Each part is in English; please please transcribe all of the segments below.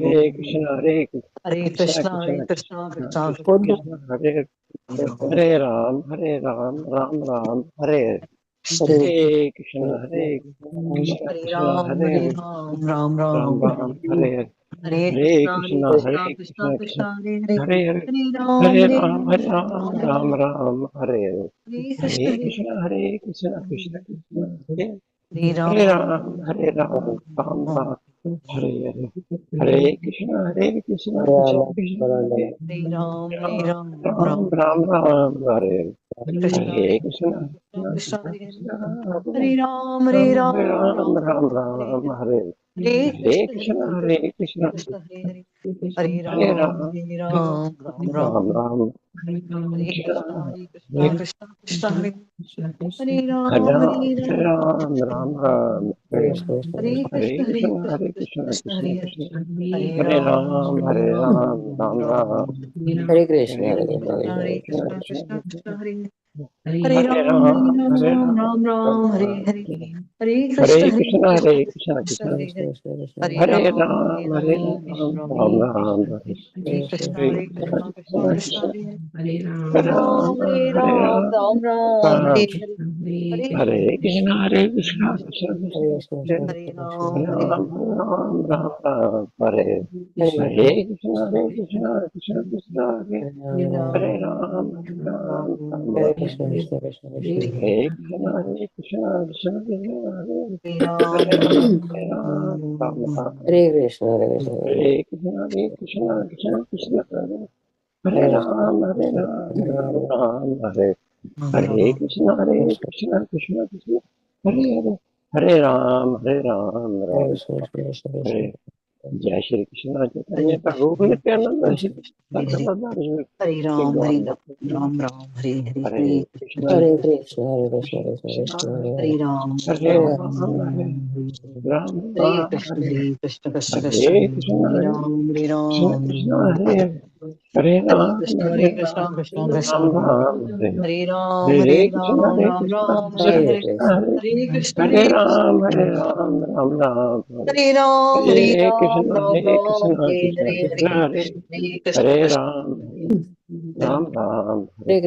Hare Krishna, Hare Krishna Krishna, Krishna, Krishna Krishna Krishna, Krishna, Hare Ram, Hare Ram, Ram Ram, Hare Hare Krishna, Hare Krishna Hare Krishna, Ram, Hare Hare Ram, Ram Ram Ram, Ram, Hare Hare Hare Krishna, Hare Krishna, Hare Krishna, Krishna Krishna Krishna, Krishna, Hare Hare, Hare Hare, Hare Ram, Hare Hare Ram, Hare Ram, Ram, Ram Ram Ram, Ram, Hare Hare Krishna, Hare Hare Krishna, Hare Krishna, Krishna Krishna, Hare Hare Hare Ram, Ram, Hare Ram, Ram Ram, Ram, Hare Hare, Hare Krishna, Hare Krishna, Krishna Krishna, Hare Hare Ram, Hare Ram, Ram, Ram Ram Ram, Ram, Hare Krishna, Hare Hare Krishna, Krishna, Krishna Krishna Krishna, Hare Krishna Hare, Ram, Hare Hare Hare Ram, Ram, Ram Ram Ram, Hare Ram, Hare, Hare Hare Hare Krishna, Krishna, Hare Hare Krishna, Krishna Krishna, Krishna, Hare Hare, Hare Hare Ram, Ram, Hare Ram, Ram Ram Ram, Ram, Hare Krishna, Krishna, Hare Krishna, Hare Krishna Krishna, Hare Hare Hare Ram, Ram, Hare Hare Ram, Ram, Ram Ram, Hare Hare Hare Krishna, Hare Krishna, Krishna, Hare Krishna Krishna, Krishna, Krishna Hare Hare, Krishna, Hare Hare Ram, Ram, Hare Hare Ram, Ram, Ram Ram Ram, Ram, Hare Krishna, Hare Hare Hare Krishna, Krishna, Krishna, Hare Hare Krishna, Krishna, Krishna Krishna Krishna, Krishna, Hare Hare Ram, Hare Hare Ram, Ram, Ram Ram Ram, Hare Ram, Hare, Hare Krishna, Hare Hare Krishna, Krishna, Hare Krishna, Krishna Krishna, Krishna Hare Krishna, Hare, Krishna Krishna, Hare Hare Ram, Ram, Hare Hare Ram, Ram Ram, Ram, Ram Ram, Hare Krishna Krishna, Hare Hare Krishna, Krishna, Krishna Krishna Krishna, Krishna, Hare Hare, Hare Hare Ram, Ram, Hare Hare Ram, Ram, Ram Ram, Ram Hare Hare, Hare Krishna, Hare Hare Krishna, Krishna, Hare Krishna Krishna, Krishna, Krishna Hare Krishna, Hare Hare Hare Hare Ram, Hare Ram, Ram, Hare Ram, Ram Ram, Hare Hare Krishna, Hare Krishna, Krishna Krishna, Hare Hare Ram, Ram, Hare Hare Ram, Ram, Ram Ram Ram, Krishna, Krishna Krishna, Hare Krishna, Hare Krishna, Krishna Krishna, Hare Ram, Hare Hare Ram, Ram, Hare Ram, Ram Ram, Hare Krishna, Hare Krishna, Hare Krishna, Hare Krishna, Krishna Krishna, Hare Hare Ram, Hare Ram, Ram Ram, Hare Hare Krishna, Hare Krishna, Krishna Krishna, Hare Hare, Hare Ram, Ram Hare Jai Shri Krishna Hare Chaitanya Prabhu Krishna, Nityananda Shri Krishna Krishna, Hare Hare, Bhagavad Hare Ram, Hare Gita Ram, Ram Ram, Hare Hare, Hare Hare Krishna, Krishna, Hare Hare Krishna, Krishna, Hare Krishna, Krishna Krishna Krishna, Hare Ram, Hare Hare Ram, Ram, Ram Hare Ram, Hare Hare, Ram, Hare Ram, Krishna, Hare Hare Krishna, Krishna Krishna, Hare Krishna, Hare Hare Ram, Hare Krishna, Ram, Krishna, Ram Ram, Hare Hare Ram, Krishna,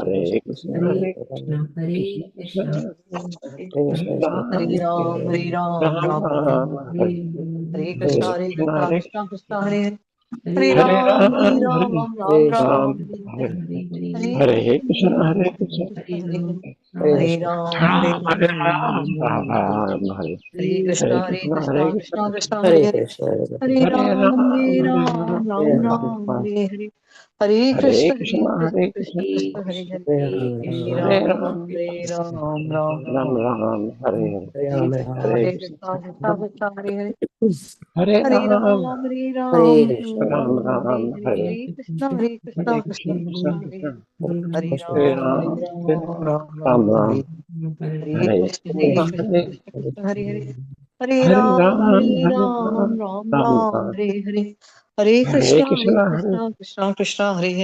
Hare Hare Krishna, Ram, Krishna Krishna, Ram, Ram, Hare Ram, Hare Hare Krishna, Ram, Hare Ram Krishna, Ram, Krishna Hare Hare Hare, Krishna, Hare Krishna, Hare Hare Ram, Krishna, Hare Ram, Ram Ram, Hare Ram, Hare Hare Ram, Krishna, Ram Hare Ram, Krishna, Hare Krishna Hare, Krishna, Hare Krishna, Hare Krishna Ram, Ram Ram, Hare Krishna, Hare Krishna, Hare Krishna, Hare Krishna, Krishna Krishna, Hare Hare Ram, Ram, Hare Ram, Ram Ram Ram, Ram, Hare Hare Krishna, Hare Hare Krishna, Krishna, Hare Krishna Krishna, Hare Hare Hare Ram, Hare Ram, Hare Ram, Ram Ram, Ram, Hare Hare Hare Hare Krishna, Hare Krishna, Hare Krishna, Krishna, Krishna Hare Hare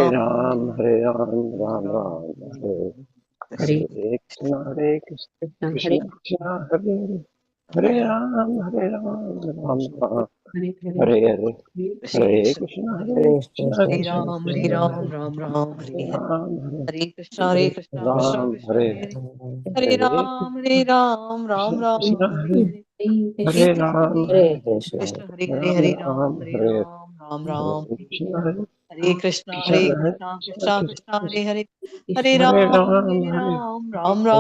Krishna, Ram, Hare Ram, Hare Ram, Ram, Ram Ram, Hare Hare Hare Krishna, Hare Krishna, Hare Krishna, Krishna, Krishna Krishna, Hare Hare Hare Krishna, Hare Hare Hare Ram, Ram, Hare Hare Ram, Ram, Ram Ram Ram, Ram, Hare Hare Hare Hare Krishna, Hare Krishna, Krishna, Hare Krishna Krishna, Krishna, Hare Hare Hare Hare Ram, Ram, Hare Ram, Ram Ram Ram, Ram, Hare Hare Krishna, Hare Hare Krishna, Krishna, Krishna Krishna, Hare Hare Hare Hare Ram, Ram, Hare Hare Ram, Krishna, Ram Ram Ram, Ram, Hare Hare Hare Hare Krishna, Hare Hare Krishna, Krishna, Krishna Krishna Krishna, Hare Krishna, Hare Hare Ram, Hare Ram, Ram, Ram Ram Ram, Ram, Hare Hare Hare Krishna, Hare Krishna, Krishna, Hare Krishna Krishna, Hare Hare Hare Hare Ram, Ram, Hare Hare Ram, Ram, Ram Ram Ram, Ram, Hare Hare Hare Hare Krishna, Hare Krishna, Hare Krishna, Krishna Krishna, Hare Hare Hare Hare Ram, Ram, Hare Ram, Hare Ram Ram, Ram, Hare Krishna Hare Krishna, Hare Krishna, Krishna Krishna, Hare Hare Ram, Hare Ram, Ram Ram, Hare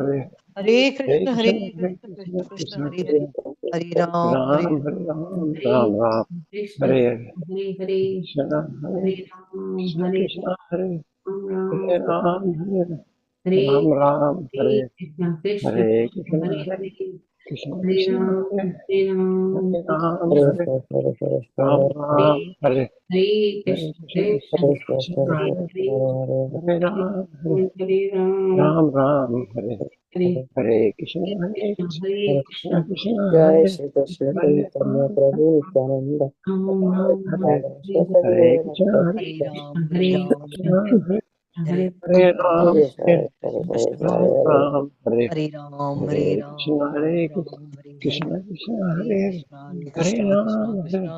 Hare Krishna Hare Krishna, Krishna, Hare Hare Krishna, Hare Krishna Ram, Hare Krishna, Ram, Hare Ram Ram, Hare Hare Ram, Hare Krishna, Hare Krishna, Krishna Ram, Krishna, Hare Hare Hare Hare Ram, Hare Ram, Ram Krishna, Ram, Krishna Hare Hare Hare Hare Hare Krishna, Ram, Hare Hare Krishna, Hare Hare, Ram Hare Ram, Ram, Hare Hare Ram, Ram Hare Ram, Krishna, Hare Hare Krishna, Krishna, Hare Hare Krishna, Krishna, Krishna Krishna Krishna, Hare Krishna, Hare Hare Hare Ram, Ram, Hare Hare Ram, Ram Ram, Hare Ram, Hare Hare Hare Hare Krishna, Hare Krishna, Hare Krishna, Krishna, Krishna Krishna, Krishna Hare Hare Krishna, Hare Ram, Hare Ram, Hare Ram, Ram Ram, Hare Krishna, Hare Krishna, Krishna, Hare Hare Ram, Hare Ram Ram, Hare Hare Krishna, Hare Krishna, Krishna, Hare Hare Ram, Hare Ram Ram, Hare Hare Krishna, Krishna, Krishna, Hare Hare Ram, Hare Ram Ram, Hare Hare Krishna, Hare Krishna, Krishna, Jai Hare Shri Krishna Hare Chaitanya Prabhu Nityananda Hare Hare Krishna, Hare Hare Hare Ram, Hare Ram, Krishna, Hare Hare Ram, Ram, Krishna, Hare Hare Krishna Krishna, Krishna, Ram Ram, Hare Hare Ram, Hare Hare Ram, Krishna, Ram Hare Ram, Krishna Krishna Hare Hare Krishna,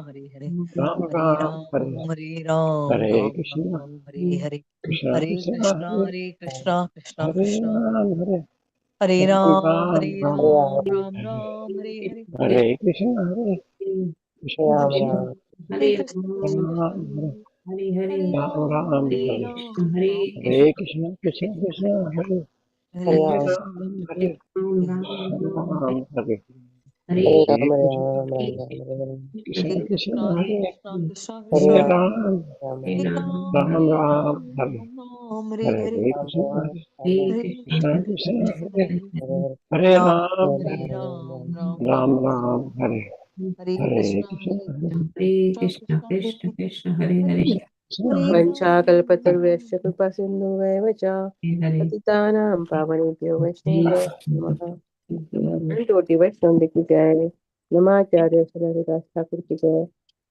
Hare Hare Krishna, Krishna Ram Hare Krishna, Hare Hare, Ram Hare Ram Ram, Hare Hare Ram, Hare Ram Krishna Ram, Hare Hare, Krishna Hare Krishna Krishna, Hare Hare Krishna, Krishna Hare Krishna, Ram Hare Hare Ram Ram, Ram Hare Hare Ram, Ram Hare Ram, Hare Hare, Hare Krishna Hare Krishna Ram Krishna Ram Hare Krishna, Ram Krishna Krishna, Ram Hare Hare Ram Ram, Ram Hare Hare Ram, Ram Hare Krishna Krishna Krishna Hare Hare Hare Ram Ram Hare Ram Hare Hare Hare Ram Krishna Ram Ram Ram Krishna Hare Krishna Krishna, Hare Hare Krishna, Krishna Hare Krishna, Hare Ram Ram Ram Hare Ram Ram, Ram Hare Ram Ram, Hare Ram Ram, Hare Hare Hare, Krishna Hare Hare Hare Krishna Krishna, Krishna Hare Hare Hare Ram, Ram Hare Hare Ram, Ram Ram Ram, Ram Hare Hare Hare Krishna, Krishna Hare Hare Krishna, Krishna Krishna, Hare Hare, Krishna Hare Hare Ram, वञ्चाकल्पतरुभ्यश्च कृपासिन्धुभ्येव च पतितानां पावनेभ्यो वैष्णवेभ्यो नमः। Twenty वैष्णव की जय। नमाचार्य हरिदास ठाकुर की जय।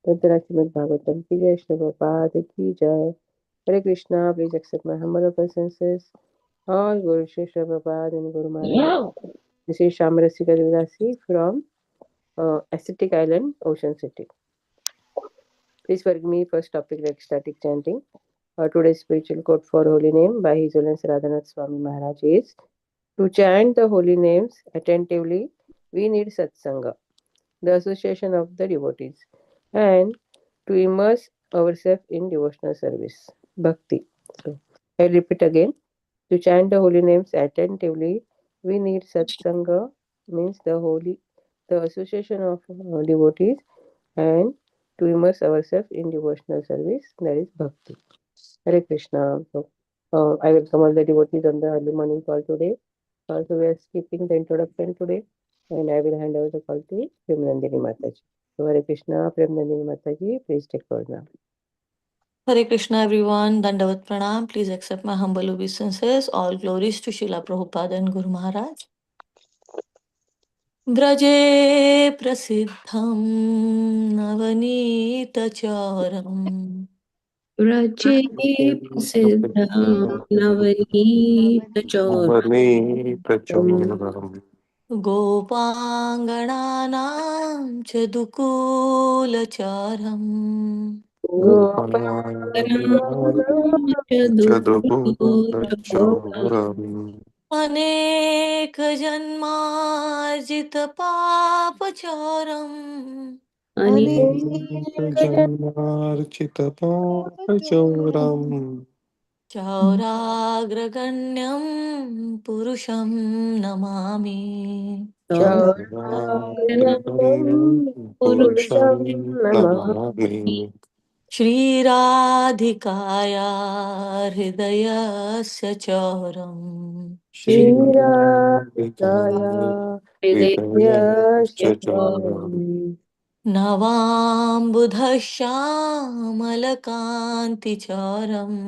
तंत्र श्रीमद् भागवतम की जय। श्री प्रभुपाद की जय। Hare Krishna, please accept my humble obeisances. All Guru Shri Prabhupada and Guru Maharaj. This is Shamarasi Kavirasi from Ascetic Island, Ocean City. Please forgive me for stopping like static chanting. Today's spiritual quote for holy name by His Holiness Radhanath Swami Maharaj is: to chant the holy names attentively, we need satsanga, the association of the devotees, and to immerse ourselves in devotional service, bhakti. So, I repeat again: to chant the holy names attentively, we need satsanga, means the association of devotees, and to immerse ourselves in devotional service, that is bhakti. Hare Krishna. So, I welcome all the devotees on the early morning call today. So we are skipping the introduction today, and I will hand over the call to Premnandini Mataji. So Hare Krishna, Premnandini Mataji, please take over now. Hare Krishna everyone, Dandavat Pranam. Please accept my humble obeisances. All glories to Srila Prabhupada and Guru Maharaj. Vraje prasiddham navneetacharam व्रजे प्रसिद्धं नवनीतचोरम् गोपाङ्गणानां च दुकूलचारम् गोपनाचोरम् अनेकजन्मार्जितपापचारम् जन्मार्चितपापचौरम् चौराग्रगण्यं पुरुषं नमामि चौराग्रगण्यं पुरुषं Purusham Namami Namami श्रीराधिकाया हृदयस्य चौरम् Shriradhikaya हृदयश्चोरम् Hridayashchacharam नवाम्बुधश्यामलकान्तिचारम्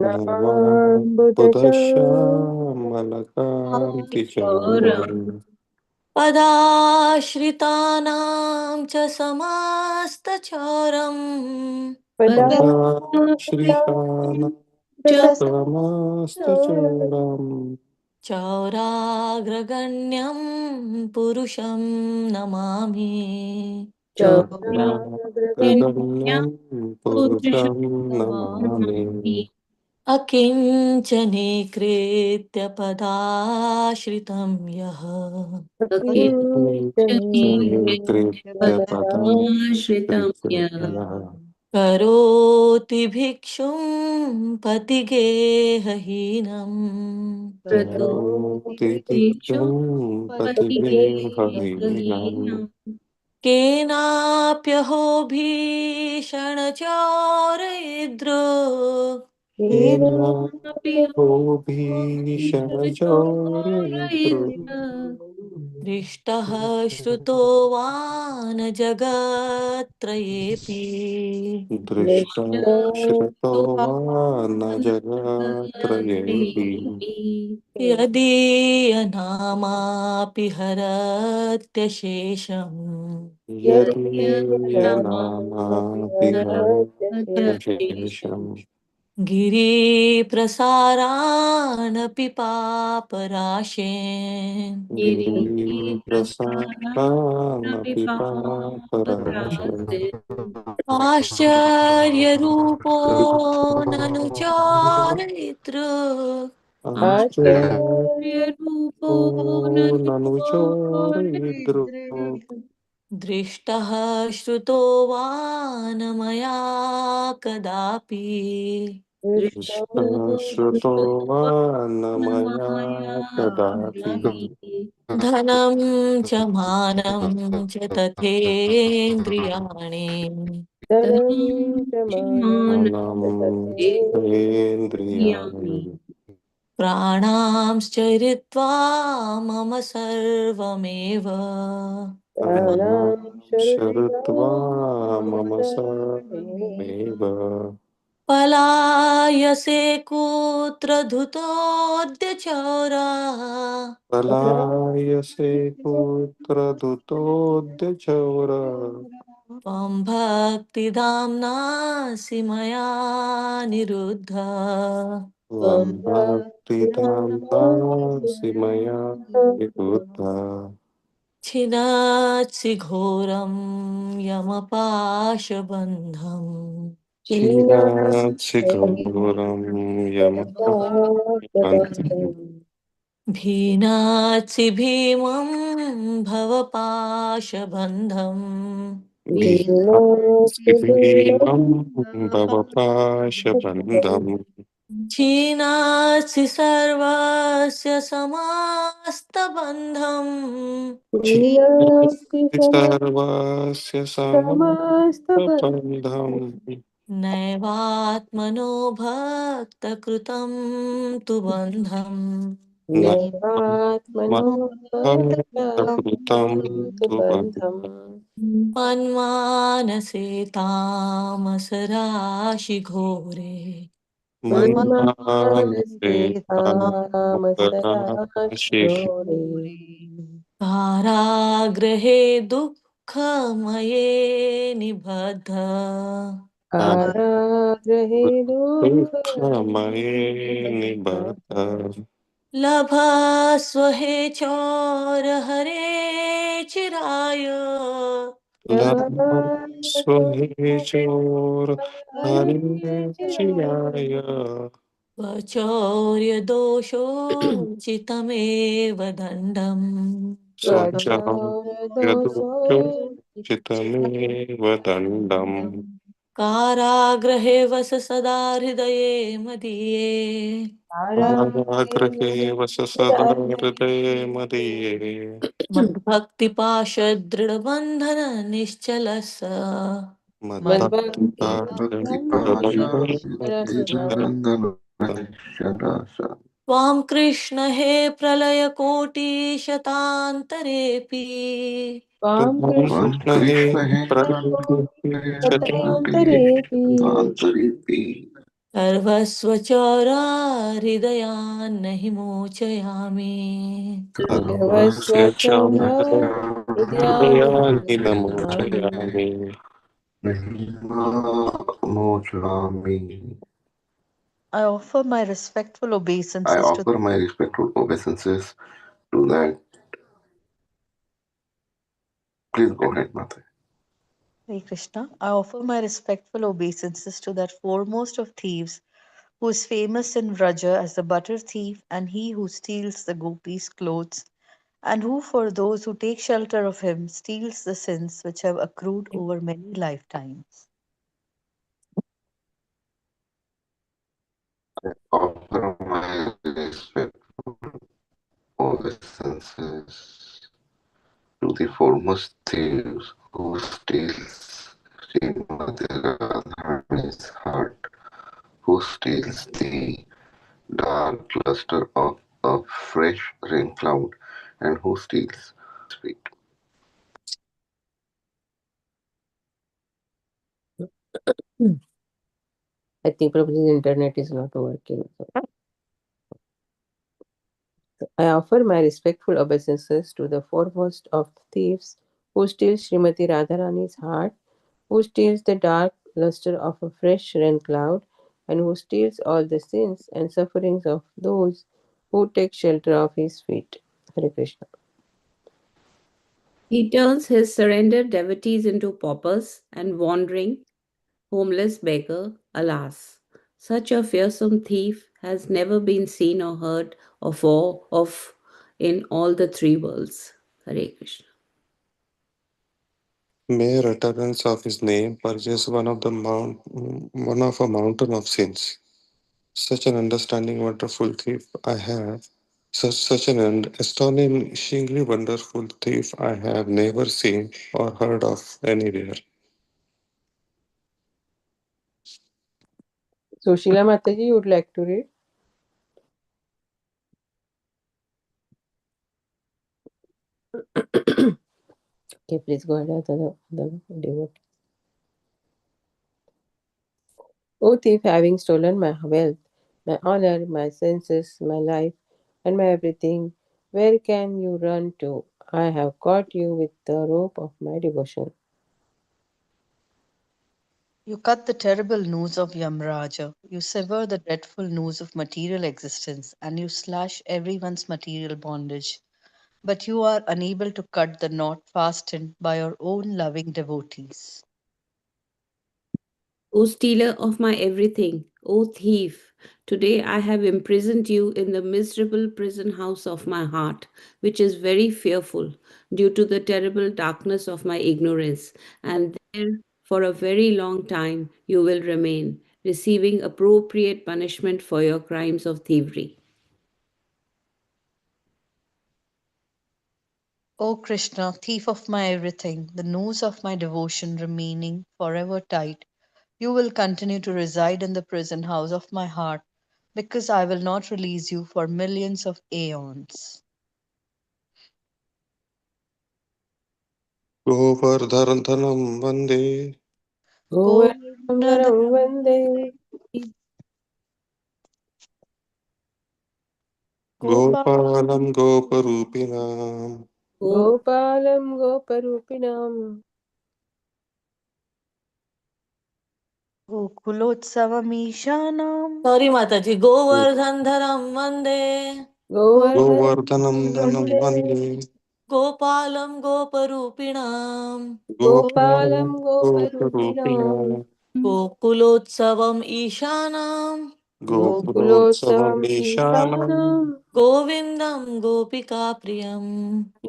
चोरम् Navambudashamalakanticharam पदाश्रितानां च समास्तचौरम् Padashritanam Samastacharam चौराग्रगण्यं पुरुषं Namami चौराग्रगण्यं Chaudragraganyam पुरुषं Purusham Namami Namami अकिञ्चनीकृत्य पदाश्रितं यः Akinchani पदाश्रितं यः Padashritam करोति भिक्षुं पतिगेहहीनम् प्रतोति Karoti भिक्षुं Tiksham पतिगेहहीनं Pativirhavinaam केनाप्यहो भीषणचोरयिद्रुक् केनापि Bhishanachaurayitru दृष्टः श्रुतो वा न जगत्त्रयेऽपि Drishta Shrato Vana Jagatrayepi यदीयनामापि हरत्यशेषम् Yadiyanama Viharatya यदीयनामाप्यहरत्यशेषम् Shesham गिरिप्रसारानपि पापराशेन् गिरिप्रसादानपि पापराशे आश्चर्यरूपो ननु चारयितृक् आश्चर्यरूपो ननु चोरयिद्रो दृष्टः श्रुतो वा न मया कदापि श्रुतो वा न मया कदापि धनं च मानं च तथेन्द्रियाणि धनं च मानं च मनमिन्द्रियाणि प्राणांश्चरित्वा मम सर्वमेव प्राणां शरुत्वा मम सर्वमेव सर्वमेव पलायसे कुत्र धुतोऽद्य चौरा पलायसे पुत्र दूतोऽद्य त्वं भक्तिधाम्नासि मया निरुद्ध त्वं भक्तिधाम्नासि मया विबुधा छिनत्सि घोरं यमपाशबन्धम् क्षीणात्सि घोरं यमपन्थं भीनात्सि भीमं भवपाशबन्धम् भीमासि भीमं भवपाशबन्धम् छीनासि सर्वस्य समास्तबन्धम् क्षीणास्ति क्षीणात्सि सर्वस्य समस्तबन्धं समस्तबन्धम् नैवात्मनो भक्तकृतं तु बन्धम् नैवात्मनो कृतं तु तु बन्धम् मन्मानसे तामसराशि घोरे मन्मानसे मन्मानसे तामसराशिः तामसराशिघोरे कारागृहे दुःखमये निबद्ध कारागृहे दुःखमये दुःखमयेव निबद्ध लभस्व हे चोरहरे चिराय लभस्वहेचोर हरे चिराय स्वचौर्यदोषोचितमेव दण्डम् स्वचं स्वचोरदोषोचितमेव यदुच्योचितमेव दण्डम् कारागृहे वस सदा हृदये मदीये कारागृहे वस सदा हृदये मदीये मद्भक्तिपाशदृढबन्धन निश्चलः त्वां कृष्ण हे प्रलयकोटिशतान्तरेऽपि त्वां कृष्ण हे कृष्णकोटिशतान्तरेऽपि सर्वस्वचराहृदयान्न हि मोचयामि सर्वस्वचन्द्र हृदयानि हृदयानि नमोचयामि I offer my respectful obeisances to that. Please go ahead, Mata. Hare Krishna. I offer my respectful obeisances to that foremost of thieves, who is famous in Vraja as the butter thief and he who steals the gopis' clothes, and who, for those who take shelter of him, steals the sins which have accrued over many lifetimes. Offer my respectful obeisances to the foremost thieves who steals Srimati Radharani's heart, who steals the dark luster of a fresh rain cloud, and who steals sweet. I think probably the internet is not working. I offer my respectful obeisances to the foremost of thieves who steals Srimati Radharani's heart, who steals the dark luster of a fresh rain cloud, and who steals all the sins and sufferings of those who take shelter of his feet. Hare Krishna. He turns his surrendered devotees into paupers and wandering, homeless beggar. Alas, such a fearsome thief has never been seen or heard of in all the three worlds. Hare Krishna. Mere utterance of his name purges one of a mountain of sins. Such an understanding, wonderful thief I have. Such an astonishingly wonderful thief I have never seen or heard of anywhere. Sushila Mataji, you would like to read? Okay, please go ahead. The devotee. O thief, having stolen my wealth, my honor, my senses, my life, and my everything, where can you run to? I have caught you with the rope of my devotion. You cut the terrible noose of Yamraja. You sever the dreadful noose of material existence, and you slash everyone's material bondage. But you are unable to cut the knot fastened by your own loving devotees. O stealer of my everything, O thief, today I have imprisoned you in the miserable prison house of my heart, which is very fearful due to the terrible darkness of my ignorance, and there for a very long time you will remain, receiving appropriate punishment for your crimes of thievery. O Krishna, thief of my everything, the noose of my devotion remaining forever tight, you will continue to reside in the prison house of my heart, because I will not release you for millions of aeons. Govardhanam Vande Govardhanam Vande Gopalam Goparupinam Gopalam Goparupinam Gokulotsavam Sorry, Mataji. Govardhan Dharam Vande. Govardhanam Dhanam Govardhanam Vande Gopalam Goparupinam. Gopalam Gopalam Goparupinam Goparupinam Gokulotsavam Ishanam. Gokulotsavam Gokulotsavam Ishanam Ishanam Govindam Gopika Priyam.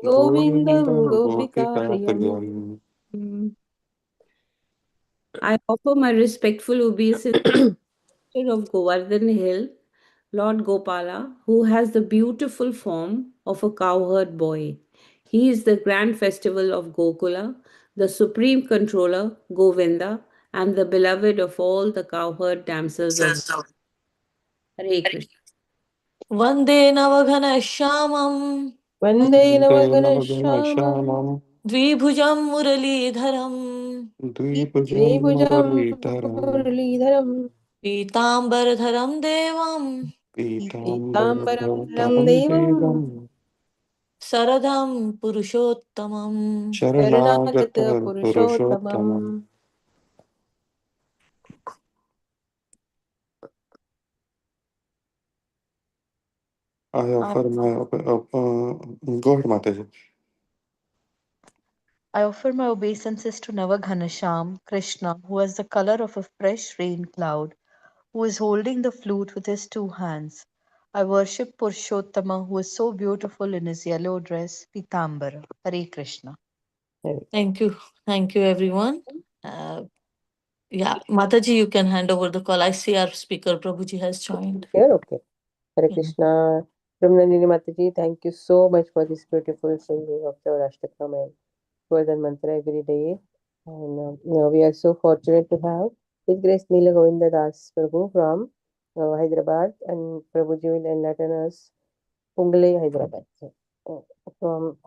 Govindam Govindam Gopika Gopika Priyam. Priyam. I offer my respectful obeisance of Govardhan Hill, Lord Gopala, who has the beautiful form of a cowherd boy. He is the grand festival of Gokula, the supreme controller, Govinda, and the beloved of all the cowherd damsels of Hare Krishna. Vande Navaghana Shyamam. Vande Navagana Navaganashyamam Shyamam Dvibhujam Muralidharam. Dvipajam Dvibhujam Muralidharam Muralidharam Pītāmbaradharam Devam. Pitambaram Pitambaram Devam Devam Saradham Purushottamam. Sharanagata Sharanagata Purushottamam. Purushottamam. I offer my go ahead, Mataji. I offer my obeisances to Navaghanasham, Krishna, who has the color of a fresh rain cloud, who is holding the flute with his two hands. I worship Purushottama, who is so beautiful in his yellow dress, Pitambara. Hare Krishna. Thank you. Thank you, everyone. Yeah, Mataji, you can hand over the call. I see our speaker, Prabhuji, has joined. Here, okay. Hare Yeah. Krishna. Brahmanandini Mataji, thank you so much for this beautiful singing of the Rashtakam and Gordhan Mantra every day. And we are so fortunate to have His Grace Nila Govinda Das Prabhu from Hyderabad, and Prabhuji will enlighten us Pungle, Hyderabad. So, from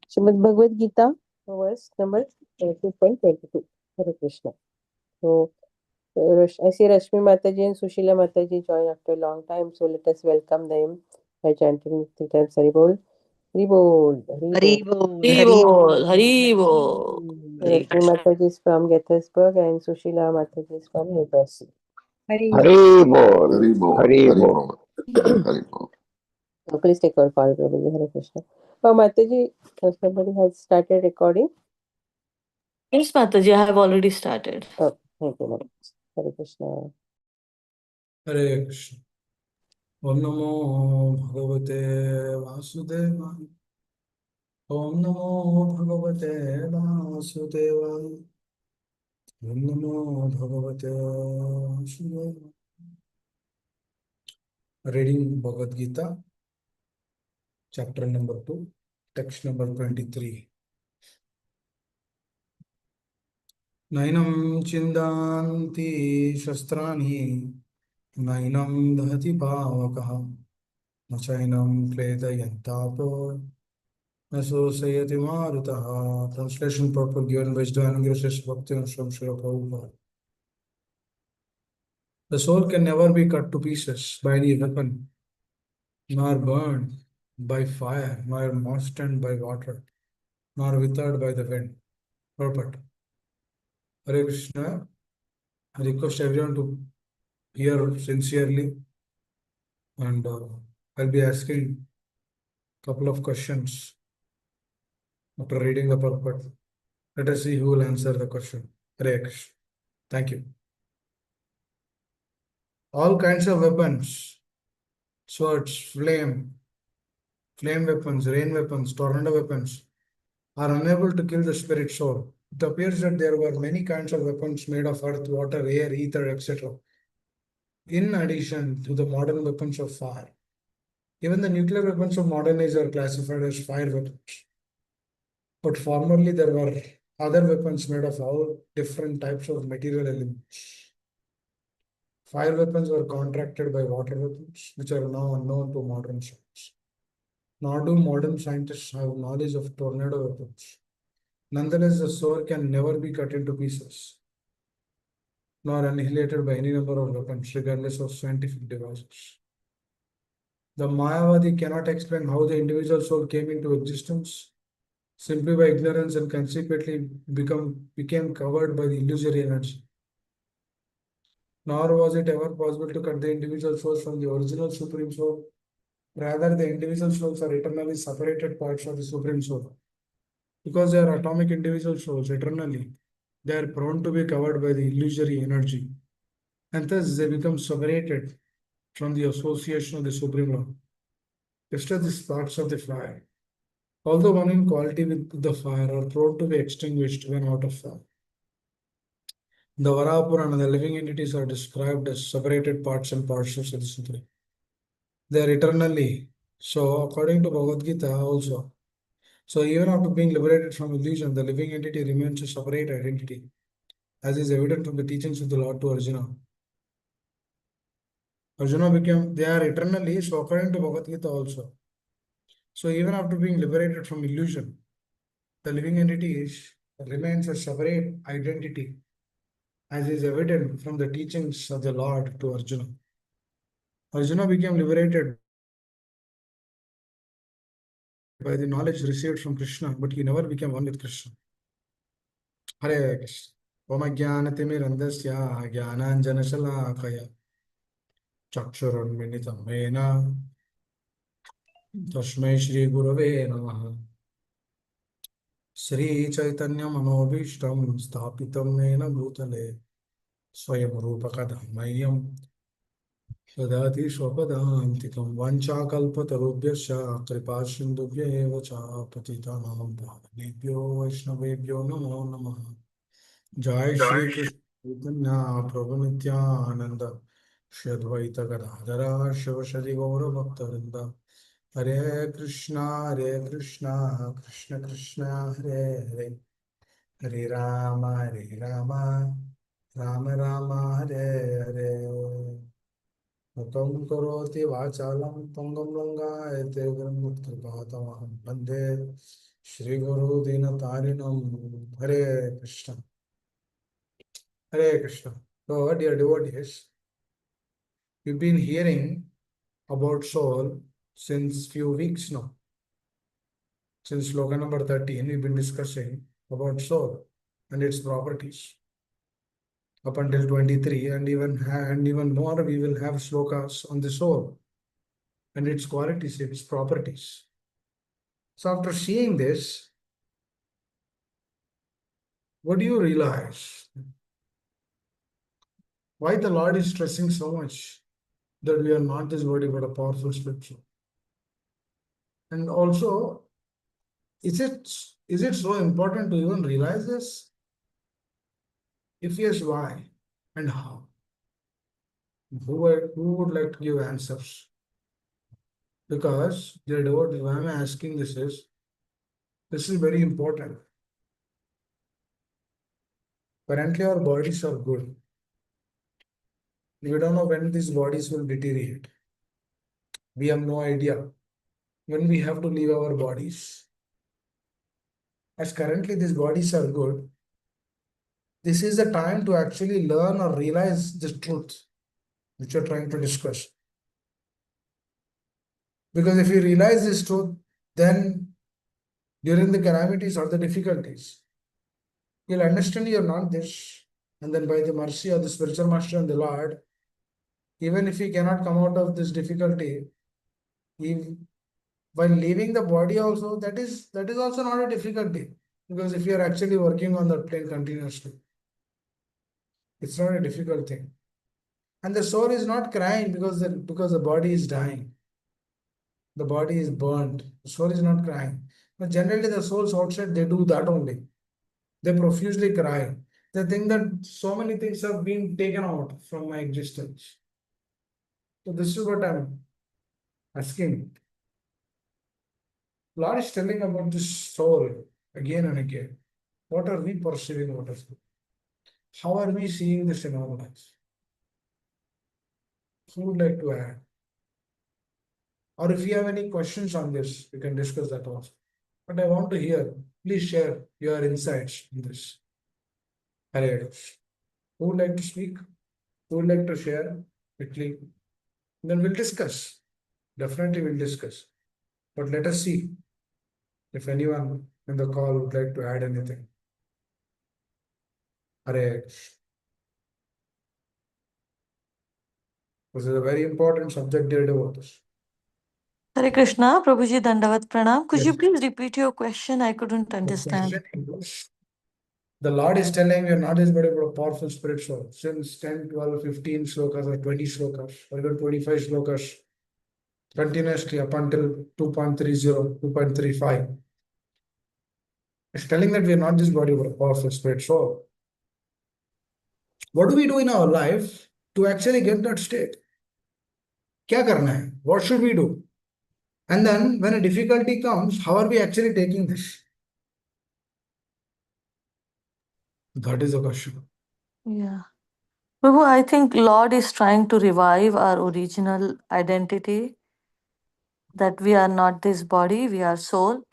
Srimad Bhagwat Gita, verse number 2.22. Hare Krishna. So, I see Rashmi Mataji and Sushila Mataji join after a long time, so let us welcome them by chanting 3 times Haribol. Haribol. Haribol. Haribol, Haribol. Rashmi Mataji is from Gaithersburg and Sushila Mataji is from New Jersey. Hari Bol. Hari Bol. Hari Hari Bol. Bol. Hari Bol. Please take our call, Prabhuji. Hare Krishna. Oh, Mataji, somebody has started recording. Yes, Mataji, I have already started. Oh, thank you, Mataji. Hare Krishna. Hare Krishna. Om Namo Bhagavate Vasudevaya. Om Namo Bhagavate Vasudevaya. Om Namo Bhagavate Vasudevaya. Reading Bhagavad Gita, chapter number 2, text number 23. Nainam chindanti shastrani, nainam dahati pavakaha, nachainam kledayantapo, Associate Marutaha. Translation purport given by Jnana Gracious Bhakti and Sri Prabhupada. The soul can never be cut to pieces by any weapon, nor burned by fire, nor moistened by water, nor withered by the wind. Purport. Hare Krishna. I request everyone to hear sincerely, and I'll be asking a couple of questions after reading the purport. Let us see who will answer the question. Hare Krishna. Thank you. All kinds of weapons, swords, flame weapons, rain weapons, tornado weapons, are unable to kill the spirit soul. It appears that there were many kinds of weapons made of earth, water, air, ether, etc. in addition to the modern weapons of fire. Even the nuclear weapons of modern age are classified as fire weapons. But formerly there were other weapons made of all different types of material elements. Fire weapons were contracted by water weapons, which are now unknown to modern science. Nor do modern scientists have knowledge of tornado weapons. Nonetheless, the sword can never be cut into pieces, nor annihilated by any number of weapons, regardless of scientific devices. The Mayavadi cannot explain how the individual soul came into existence simply by ignorance and consequently became covered by the illusory energy. Nor was it ever possible to cut the individual souls from the original Supreme Soul. Rather, the individual souls are eternally separated parts of the Supreme Soul. Because they are atomic individual souls eternally, they are prone to be covered by the illusory energy. And thus they become separated from the association of the Supreme Lord. Just as the sparks of the fire, although one in quality with the fire, are prone to be extinguished when out of fire. The Varapurana, the living entities, are described as separated parts and parcels of the Supreme. They are eternally. So, according to Bhagavad Gita also. So, even after being liberated from illusion, the living entity remains a separate identity, as is evident from the teachings of the Lord to Arjuna. They are eternally, so according to Bhagavad Gita also. So, even after being liberated from illusion, the living entity remains a separate identity, as is evident from the teachings of the Lord to Arjuna. Arjuna became liberated by the knowledge received from Krishna, but he never became one with Krishna. Hare Krishna. Om Jnanatimirandasya Jnananjanashalakaya Chakshurunmilitam Mena Tasmai Shri Gurave Namaha. Sri Chaitanya Manobishtam Sthapitam Mena Bhutale Swayam Rupakadhamayam Sadati Swapadantikam Vanchakalpatarubhyasya Kripasindubhya Evacha Patitanam Bhavanebhyo Vaishnavebhyo Namo Namaha. Jai Shri Krishna Chaitanya Prabhu Nityananda Shri Advaita Gadadhara Shivashadi Gaura Bhaktarinda Hare Krishna Krishna Krishna Hare Hare Hare Rama Rama Rama Hare Hare Mutam Karoti Vachalam Pangam Langayate Gurmuktripātamaham Bande Shri Guru Dinatarinam Hare Krishna. Hare Krishna. So, dear devotees, we've been hearing about soul since few weeks now. Since sloka number 13, we've been discussing about soul and its properties. up until 23, and even more, we will have slokas on the soul and its qualities, its properties. So after seeing this, what do you realize? Why the Lord is stressing so much that we are not this body but a powerful scripture? And also, is it so important to even realize this? If yes, why and how? Who would like to give answers? Because the devotee, why I'm asking this is very important. Currently, our bodies are good. We don't know when these bodies will deteriorate. We have no idea when we have to leave our bodies. As currently these bodies are good, this is the time to actually learn or realize this truth which you're trying to discuss. Because if you realize this truth, then during the calamities or the difficulties, you'll understand you're not this. And then by the mercy of the spiritual master and the Lord, even if you cannot come out of this difficulty, if, while leaving the body also, that is also not a difficulty. Because if you're actually working on that plane continuously, it's not a difficult thing. And the soul is not crying because the body is dying. The body is burnt. The soul is not crying. But generally, the souls outside, they do that only. They profusely cry. They think that so many things have been taken out from my existence. So this is what I'm asking. Lord is telling about this soul again and again. What are we perceiving? How are we seeing this in our lives? Who would like to add? Or if you have any questions on this, we can discuss that also. But I want to hear, please share your insights on this. Hare. Who would like to speak? Who would like to share quickly? Then we'll discuss. Definitely we'll discuss. But let us see if anyone in the call would like to add anything. Hare. This is a very important subject, dear devotees. Hare Krishna, Prabhuji Dandavat Pranam. Could you Yes. please repeat your question? I couldn't understand. The Lord is telling you not this but a powerful spirit soul. Since 10, 12, 15 slokas or 20 slokas or even 25 slokas continuously up until 2.30, 2.35. It's telling that we are not this body but a powerful spirit soul. What do we do in our life to actually get that state? क्या करना है? What should we do? And then when a difficulty comes, how are we actually taking this? That is the question. Yeah. Prabhu, I think Lord is trying to revive our original identity, that we are not this body, we are soul.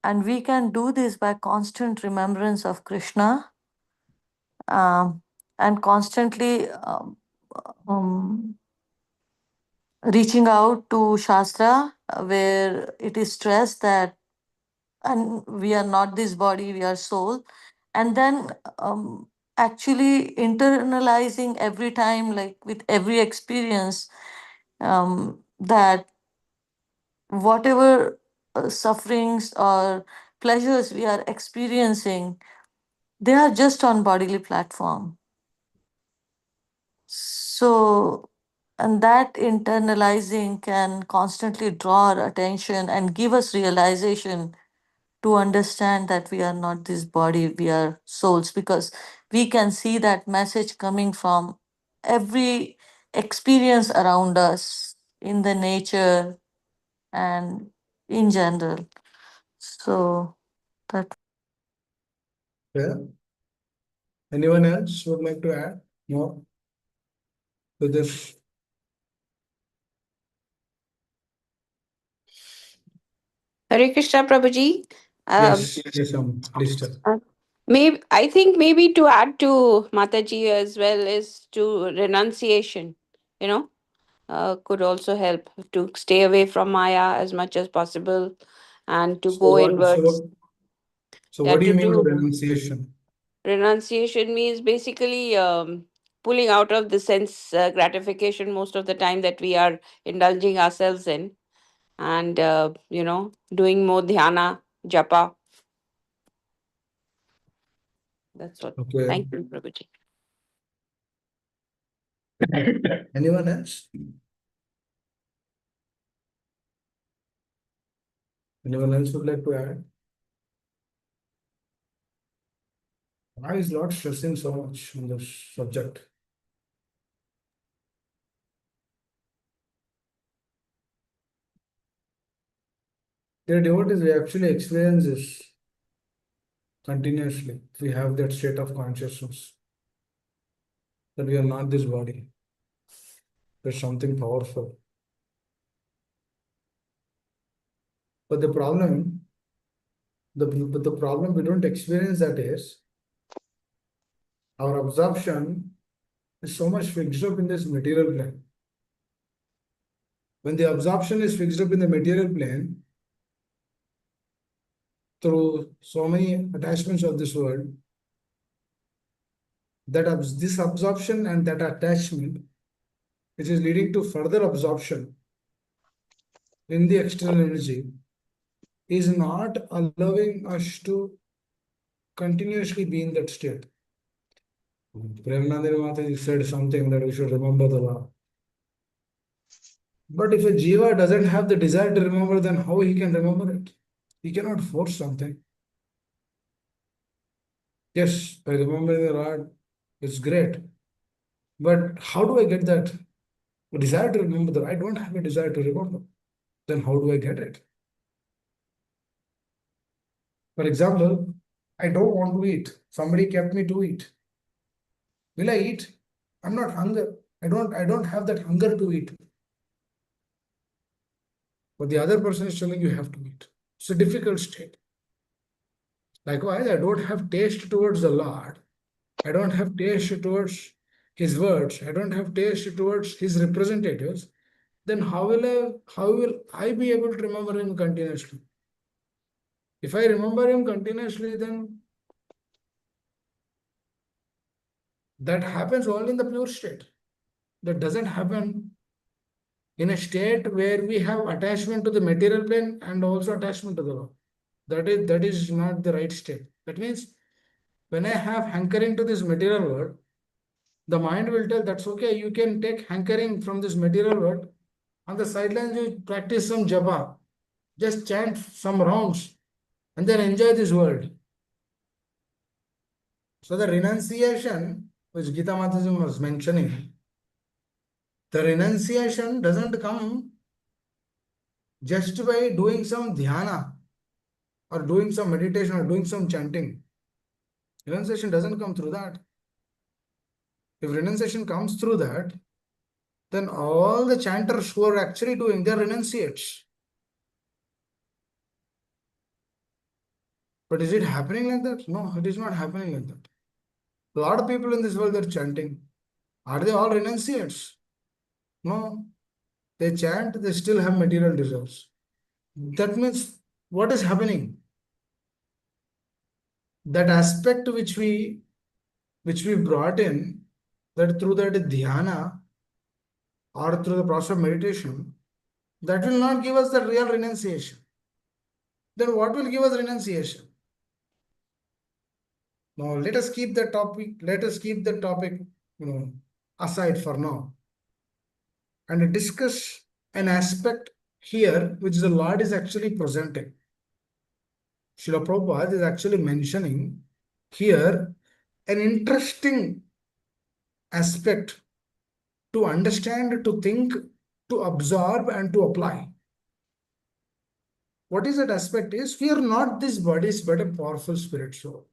And we can do this by constant remembrance of Krishna, and constantly um, reaching out to Shastra, where it is stressed that and we are not this body, we are soul. And then actually internalizing every time, like with every experience, that whatever sufferings or pleasures we are experiencing, they are just on bodily platform. So, and that internalizing can constantly draw our attention and give us realization to understand that we are not this body, we are souls, because we can see that message coming from every experience around us in the nature and in general. So that. Yeah. Anyone else would like to add more to this? Hare Krishna, Prabhuji. Yes, yes, please tell. Maybe I think maybe to add to Mataji as well is to renunciation. You know, could also help to stay away from Maya as much as possible, and to So go what? inwards. So Yeah, what do to you mean by do renunciation? renunciation means basically pulling out of the sense gratification most of the time that we are indulging ourselves in, and doing more dhyana, japa. That's what. Okay. Thank you, Prabhuji. Anyone else? Anyone else would like to add? Why is Lord stressing so much on this subject? Their devotees, we actually experience this continuously. We have that state of consciousness that we are not this body. There's something powerful. But the problem, the problem we don't experience that is our absorption is so much fixed up in this material plane. When the absorption is fixed up in the material plane through so many attachments of this world, that this absorption and that attachment, which is leading to further absorption in the external energy, is not allowing us to continuously be in that state. Premanand Mataji said something that we should remember the law. But if a jiva doesn't have the desire to remember, then how he can remember it? He cannot force something. Yes, I remember the Lord, it's great. But how do I get that desire to remember that? I don't have a desire to remember. Then how do I get it? For example, I don't want to eat. Somebody kept me to eat. Will I eat? I'm not hunger. I don't have that hunger to eat. But the other person is telling you have to eat. It's a difficult state. Likewise, I don't have taste towards the Lord. I don't have taste towards his words. I don't have taste towards his representatives. Then how will I be able to remember him continuously? If I remember him continuously, then that happens only in the pure state. That doesn't happen in a state where we have attachment to the material plane and also attachment to the Lord. That is not the right state. That means when I have hankering to this material world, the mind will tell that's okay, you can take hankering from this material world. On the sidelines, you practice some japa, just chant some rounds, and then enjoy this world. So the renunciation, which Gita Mataji was mentioning, the renunciation doesn't come just by doing some dhyana or doing some meditation or doing some chanting. Renunciation doesn't come through that. If renunciation comes through that, then all the chanters who are actually doing, they're renunciates. But is it happening like that? No, it is not happening like that. A lot of people in this world are chanting. Are they all renunciates? No. They chant, they still have material desires. That means what is happening? That aspect which we brought in, that through that dhyana or through the process of meditation, that will not give us the real renunciation. Then what will give us renunciation? Now let us keep the topic, aside for now, and discuss an aspect here which the Lord is actually presenting. Srila Prabhupada is actually mentioning here an interesting aspect to understand, to think, to absorb, and to apply. What is that aspect is, we are not this bodies but a powerful spirit soul.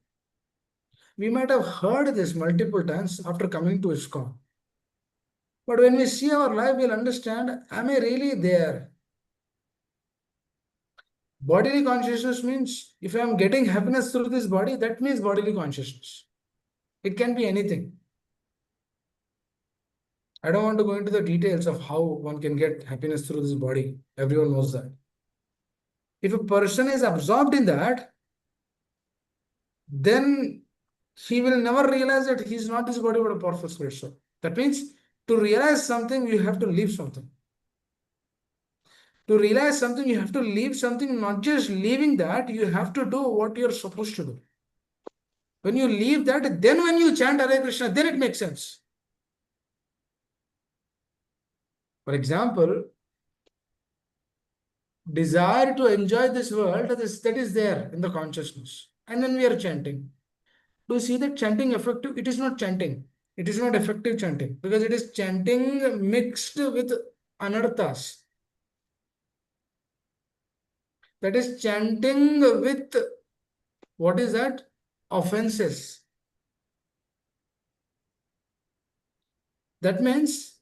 We might have heard this multiple times after coming to ISKCON. But when we see our life, we'll understand, am I really there? Bodily consciousness means if I am getting happiness through this body, that means bodily consciousness. It can be anything. I don't want to go into the details of how one can get happiness through this body. Everyone knows that. If a person is absorbed in that, then he will never realize that he is not his body but a powerful spirit soul. That means to realize something, you have to leave something. To realize something, you have to leave something. Not just leaving that, you have to do what you're supposed to do. When you leave that, then when you chant Hare Krishna, then it makes sense. For example, desire to enjoy this world, that is there in the consciousness. And then we are chanting. To see that chanting effective, it is not chanting. It is not effective chanting because it is chanting mixed with anarthas. That is chanting with, what is that? Offenses. That means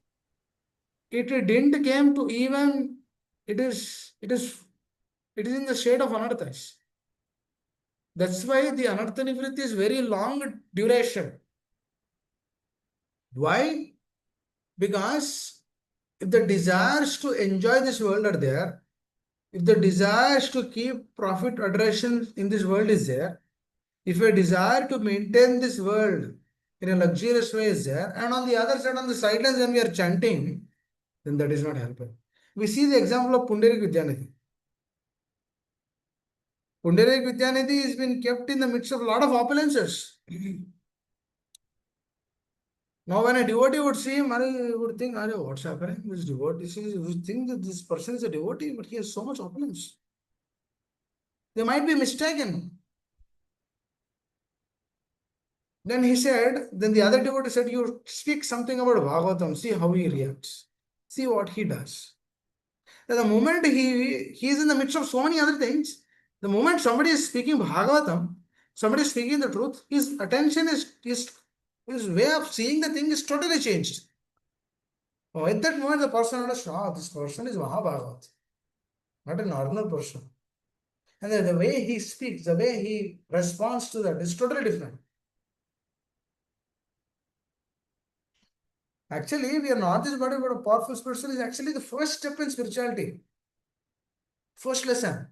it didn't came to even, it is in the shade of anarthas. That's why the anartha nivritti is very long duration. Why? Because if the desires to enjoy this world are there, if the desires to keep profit adoration in this world is there, if a desire to maintain this world in a luxurious way is there, and on the other side, on the sidelines, when we are chanting, then that is not helping. We see the example of Pundarik Vidyanidhi. Pundarik Vidyanidhi has been kept in the midst of a lot of opulences. Now, when a devotee would see him, he would think, what's happening? This devotee, he would think that this person is a devotee, but he has so much opulence. They might be mistaken. Then he said, then the other devotee said, you speak something about Bhagavatam, see how he reacts. See what he does. The moment he is in the midst of so many other things, the moment somebody is speaking Bhagavatam, somebody is speaking the truth, his attention his way of seeing the thing is totally changed. Oh, at that moment, the person understands, this person is Mahabhagavat, not a normal person. And then the way he speaks, the way he responds to that is totally different. Actually, we are not this body, but a powerful person is actually the first step in spirituality. First lesson.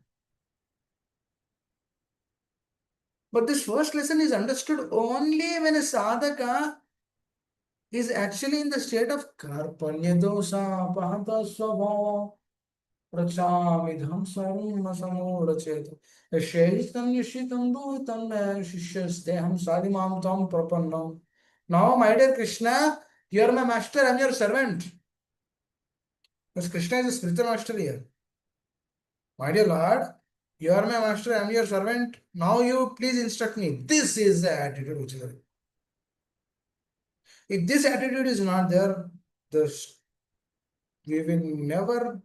But this first lesson is understood only when a sadhaka is actually in the state of karpanya dosa pahata svabhava prachamidham sarma samudaceta yashaitam yashitam bhutam shishyasteham sadimam tam prapannam. Now, my dear Krishna, you are my master, I am your servant. Because Krishna is a spiritual master here. My dear Lord, you are my master, I am your servant. Now you please instruct me. This is the attitude which is there. If this attitude is not there, we will never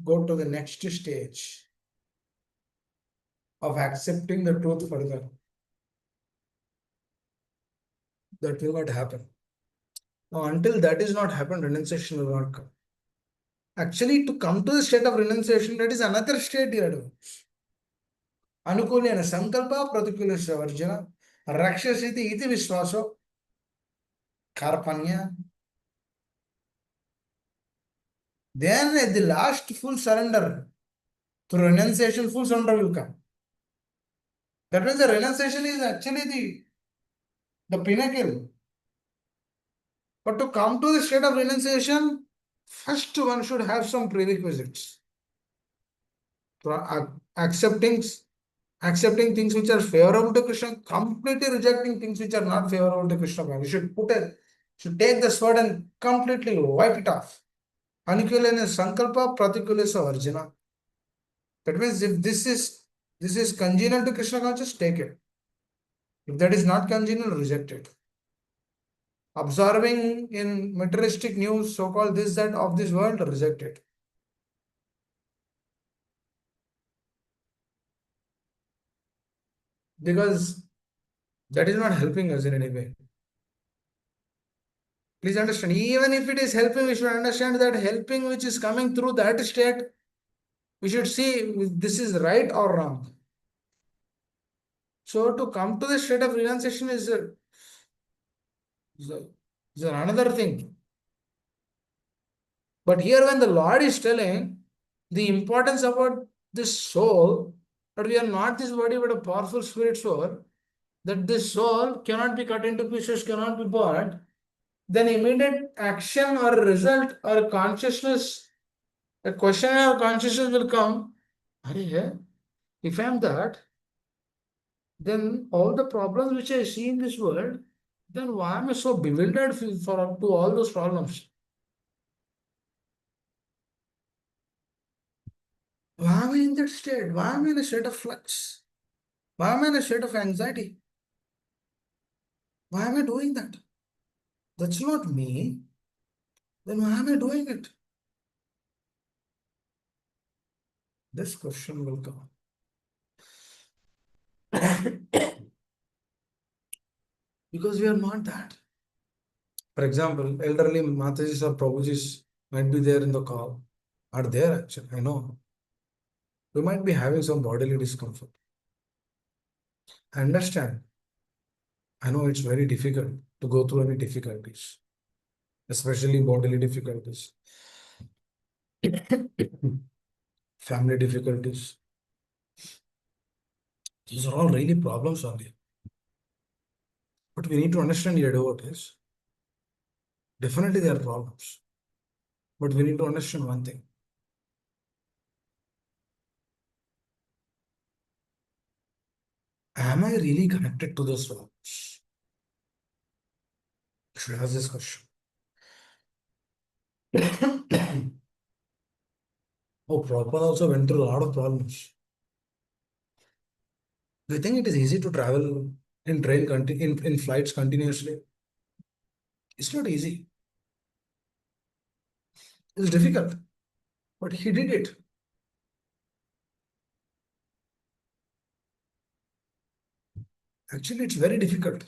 go to the next stage of accepting the truth further. That will not happen. Now, until that is not happened, renunciation will not come. Actually, to come to the state of renunciation, that is another state here. Anukulena sankalpa pratikulesya varjana rakshasiti iti viswaso karpanya. Then at the last full surrender, through renunciation, full surrender will come. That means the renunciation is actually the pinnacle. But to come to the state of renunciation, first one should have some prerequisites. Accepting things which are favorable to Krishna, completely rejecting things which are not favorable to Krishna. We should take the sword and completely wipe it off. Anukulena sankalpa pratikulesa varjana. That means if this is congenial to Krishna consciousness, take it. If that is not congenial, reject it. Observing in materialistic news, so-called this, that of this world, reject it. Because that is not helping us in any way. Please understand, even if it is helping, we should understand that helping which is coming through that state, we should see if this is right or wrong. So to come to the state of renunciation is another thing. But here when the Lord is telling the importance about this soul, that we are not this body but a powerful spirit soul, that this soul cannot be cut into pieces, cannot be burned, then immediate action or result or consciousness, a question or consciousness will come. If I am that, then all the problems which I see in this world, then why am I so bewildered for up to all those problems? Why am I in that state? Why am I in a state of flux? Why am I in a state of anxiety? Why am I doing that? That's not me. Then why am I doing it? This question will come. Because we are not that. For example, elderly Matajis or Prabhujis might be there in the call. Are there actually? I know. We might be having some bodily discomfort. I understand. I know it's very difficult to go through any difficulties, especially bodily difficulties, family difficulties. These are all really problems only. But we need to understand here what is. Definitely there are problems. But we need to understand one thing. Am I really connected to those problems? I should ask this question. Oh, Prabhupada also went through a lot of problems. Do you think it is easy to travel in in flights continuously? It's not easy. It's difficult. But he did it. Actually, it's very difficult.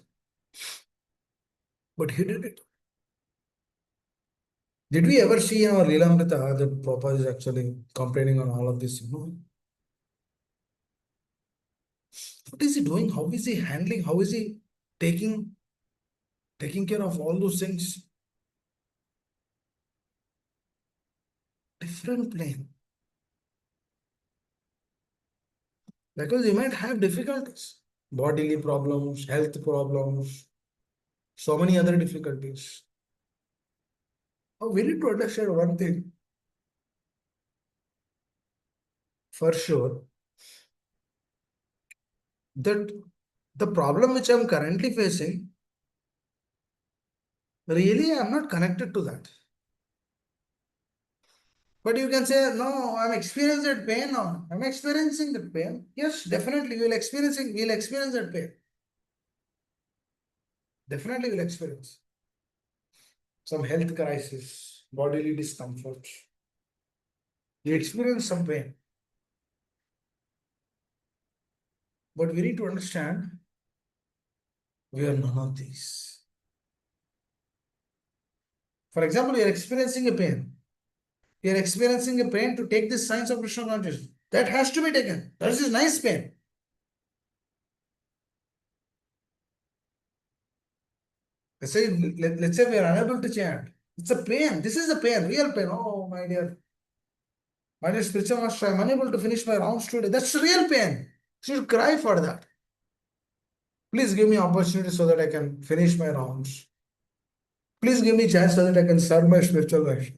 But he did it. Did we ever see in our Leelamrita that Prabhupada is actually complaining on all of this? No. What is he doing? How is he handling? How is he taking care of all those things? Different plane. Because he might have difficulties, bodily problems, health problems, so many other difficulties. Oh, we need to understand one thing. For sure, that the problem which I'm currently facing, really I'm not connected to that. But you can say, no, I'm experiencing that pain now. I'm experiencing that pain. Yes, definitely we'll experience that pain. Definitely we'll experience some health crisis, bodily discomfort. You experience some pain. But we need to understand we are none of these. For example, you are experiencing a pain. You are experiencing a pain to take this science of Krishna consciousness. That has to be taken. That is nice pain. Let's say we are unable to chant. It's a pain. This is a pain, real pain. Oh, my dear spiritual master, I'm unable to finish my rounds today. That's real pain. You should cry for that. Please give me opportunity so that I can finish my rounds. Please give me chance so that I can serve my spiritual life.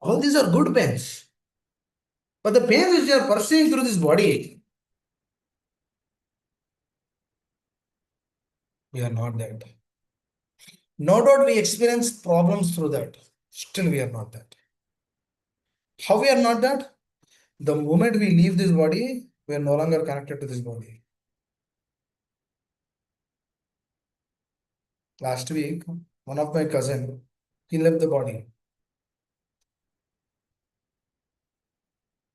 All these are good pains. But the pain which you are pursuing through this body, we are not that. No doubt we experience problems through that. Still we are not that. How we are not that? The moment we leave this body, we are no longer connected to this body. Last week, one of my cousin, he left the body.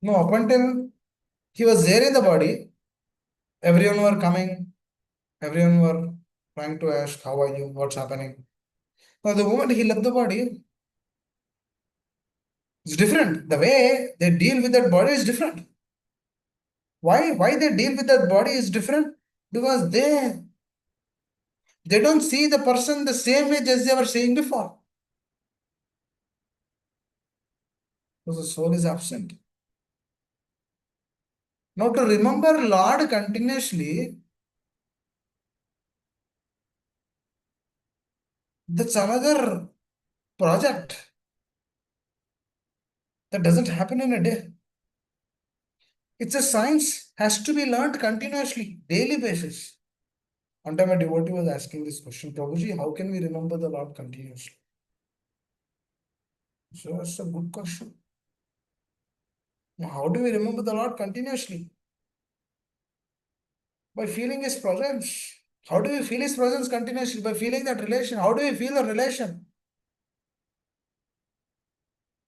No, up until he was there in the body, everyone were coming, everyone were trying to ask, how are you, what's happening? Now the moment he left the body, it's different. The way they deal with that body is different. Why they deal with that body is different? Because they don't see the person the same way as they were seeing before. Because the soul is absent. Now to remember Lord continuously, that's another project that doesn't happen in a day. It's a science, has to be learned continuously, daily basis. One time a devotee was asking this question, Prabhuji, how can we remember the Lord continuously? So that's a good question. Now, how do we remember the Lord continuously? By feeling His presence. How do we feel His presence continuously? By feeling that relation. How do we feel the relation?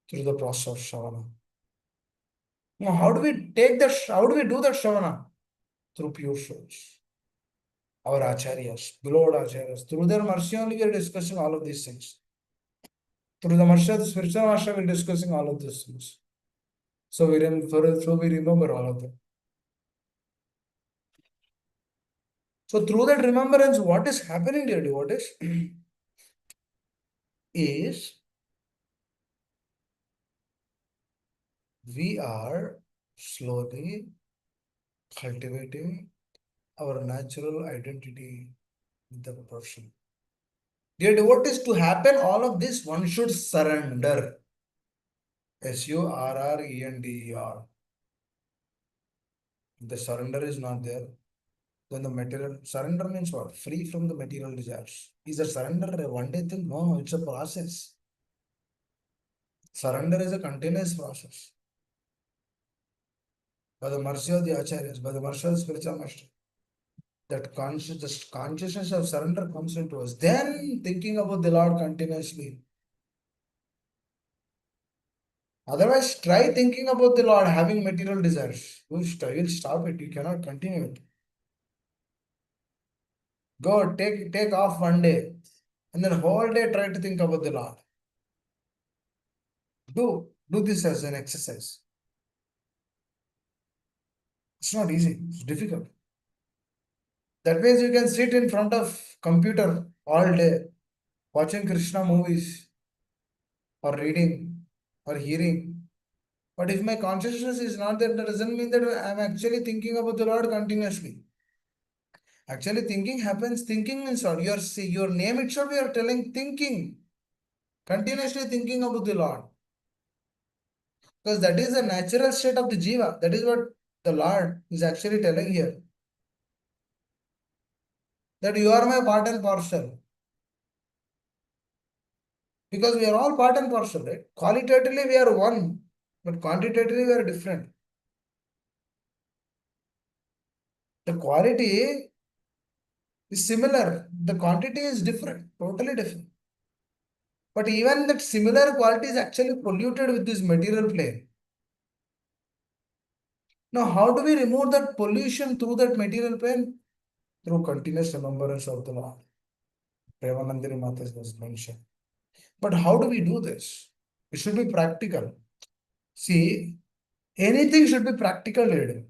Through the process of Shavana. Now, how do we take that? How do we do that Shavana? Through pure souls. Our Acharyas, beloved Acharyas. Through their mercy only we are discussing all of these things. Through the mercy of the spiritual master, we are discussing all of these things. So we remember all of them. So through that remembrance, what is happening, dear devotees, is we are slowly cultivating our natural identity with the person. Dear devotees, to happen all of this, one should surrender. Surrender. If the surrender is not there, then the material surrender means what? Free from the material desires. Is a surrender a one day thing? No, it's a process. Surrender is a continuous process. By the mercy of the acharyas, by the mercy of the spiritual master, that consciousness of surrender comes into us. Then thinking about the Lord continuously. Otherwise, try thinking about the Lord having material desires. You will stop it. You cannot continue it. Go take off one day, and then whole day try to think about the Lord. Do this as an exercise. It's not easy. It's difficult. That means you can sit in front of computer all day, watching Krishna movies, or reading, or hearing. But if my consciousness is not there, that doesn't mean that I'm actually thinking about the Lord continuously. Actually, thinking happens. Thinking means what? Your name itself, you are telling thinking. Continuously thinking about the Lord. Because that is the natural state of the jiva. That is what the Lord is actually telling here. That you are my part and parcel. Because we are all part and parcel, right? Qualitatively we are one, but quantitatively we are different. The quality is similar. The quantity is different, totally different. But even that similar quality is actually polluted with this material plane. Now, how do we remove that pollution through that material plane? Through continuous remembrance of the Lord. Premanandiri Mata was mentioned. But how do we do this? It should be practical. See, anything should be practical, ladies.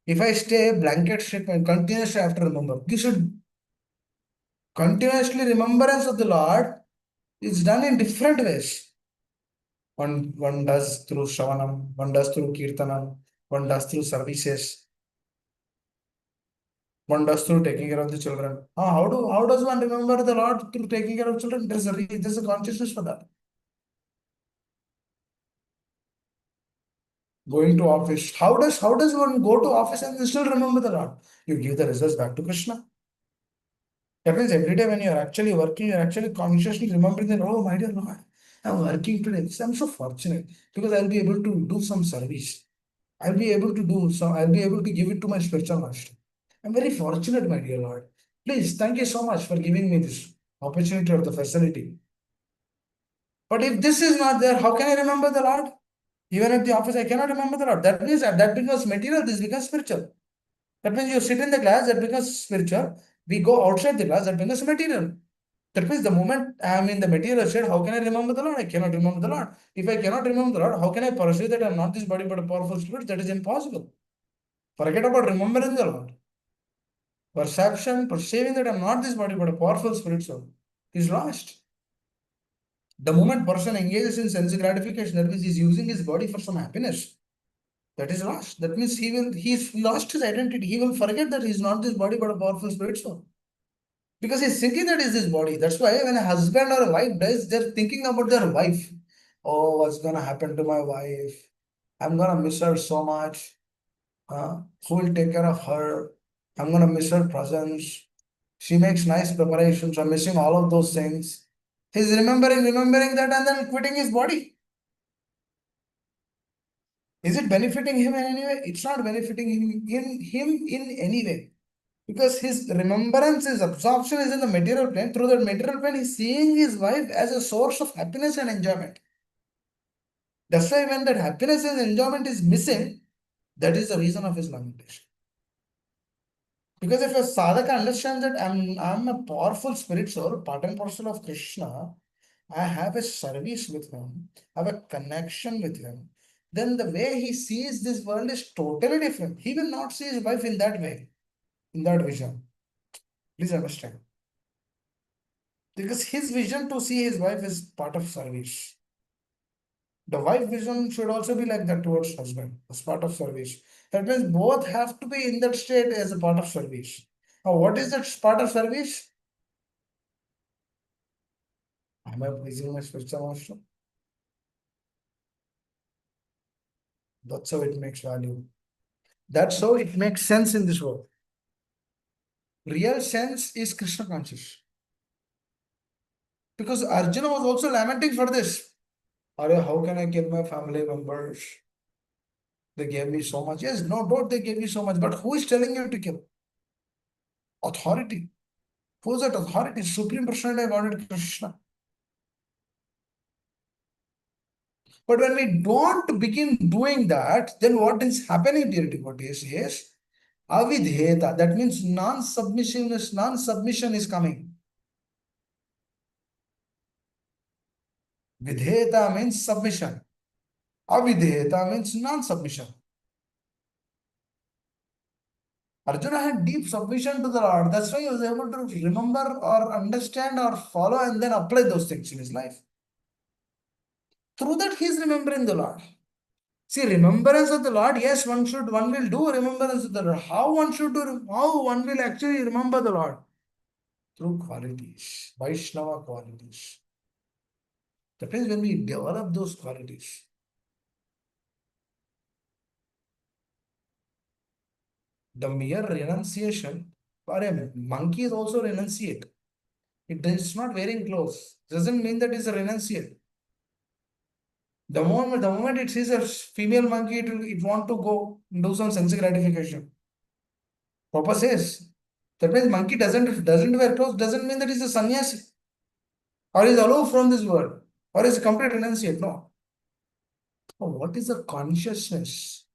If I stay blanket statement, continuously I have to remember. You should continuously remembrance of the Lord is done in different ways. One does through Shravanam, one does through Kirtanam, one does through services, one does through taking care of the children. How does one remember the Lord through taking care of children? There's a consciousness for that. Going to office. How does one go to office and still remember the Lord? You give the results back to Krishna. That means every day when you are actually working, you are actually consciously remembering that, oh my dear Lord, I'm working today. I'm so fortunate because I'll be able to do some service. I'll be able to give it to my spiritual master. I'm very fortunate, my dear Lord. Please, thank you so much for giving me this opportunity or the facility. But if this is not there, how can I remember the Lord? Even at the office, I cannot remember the Lord. That means that becomes material, this becomes spiritual. That means you sit in the class, that becomes spiritual. We go outside the class, that becomes material. That means the moment I am in the material state, how can I remember the Lord? I cannot remember the Lord. If I cannot remember the Lord, how can I perceive that I am not this body but a powerful spirit? That is impossible. Forget about remembering the Lord. Perception, perceiving that I am not this body but a powerful spirit soul is lost. The moment person engages in sense gratification, that means he is using his body for some happiness. That is lost. That means he's lost his identity. He will forget that he's not this body but a powerful spirit soul. Because he's thinking that is his body. That's why when a husband or a wife dies, they're thinking about their wife. Oh, what's gonna happen to my wife? I'm gonna miss her so much. Who will take care of her? I'm gonna miss her presence. She makes nice preparations. I'm missing all of those things. He's remembering that and then quitting his body. Is it benefiting him in any way? It's not benefiting him in any way. Because his remembrance, his absorption is in the material plane. Through that material plane, he's seeing his wife as a source of happiness and enjoyment. That's why when that happiness and enjoyment is missing, that is the reason of his lamentation. Because if a sadhaka understands that I'm a powerful spirit soul, part and parcel of Krishna, I have a service with him, I have a connection with him, then the way he sees this world is totally different. He will not see his wife in that way, in that vision. Please understand. Because his vision to see his wife is part of service. The wife vision should also be like that towards husband, as part of service. That means both have to be in that state as a part of service. Now, what is that part of service? Am I pleasing my spiritual master? That's how it makes value. That's how it makes sense in this world. Real sense is Krishna conscious. Because Arjuna was also lamenting for this. How can I kill my family members? They gave me so much. Yes, no doubt they gave you so much. But who is telling you to kill? Authority. Who is that authority? Supreme Personality of Godhead Krishna. But when we don't begin doing that, then what is happening, dear devotees, is avidheta. That means non-submission is coming. Vidheta means submission. Avidheta means non-submission. Arjuna had deep submission to the Lord. That's why he was able to remember or understand or follow and then apply those things in his life. Through that, he is remembering the Lord. See, remembrance of the Lord, yes, one will do remembrance of the Lord. How one will actually remember the Lord? Through qualities, Vaishnava qualities. That means when we develop those qualities, the mere renunciation, for a monkey is also renunciate. It's not wearing clothes. Doesn't mean that it's a renunciate. The moment it sees a female monkey, it want to go do some sense gratification. Papa says that means monkey doesn't wear clothes, doesn't mean that he's a sannyasi or is aloof from this world or is a complete renunciate. No. So what is the consciousness?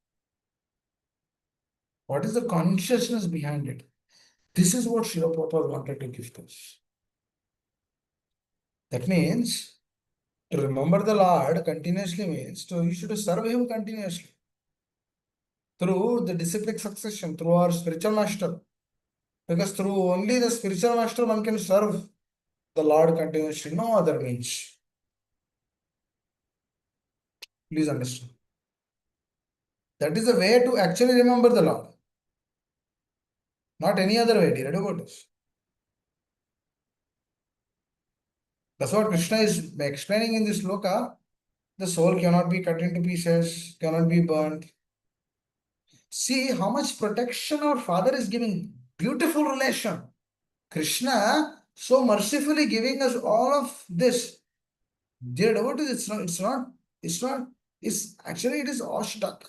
What is the consciousness behind it? This is what Srila Prabhupada wanted to give to us. That means to remember the Lord continuously means you should serve Him continuously through the disciplic succession, through our spiritual master. Because through only the spiritual master one can serve the Lord continuously, no other means. Please understand. That is the way to actually remember the Lord. Not any other way, dear devotees. That's what Krishna is explaining in this sloka. The soul cannot be cut into pieces, cannot be burnt. See how much protection our Father is giving. Beautiful relation. Krishna so mercifully giving us all of this. Dear devotees, it's actually it is ashtak.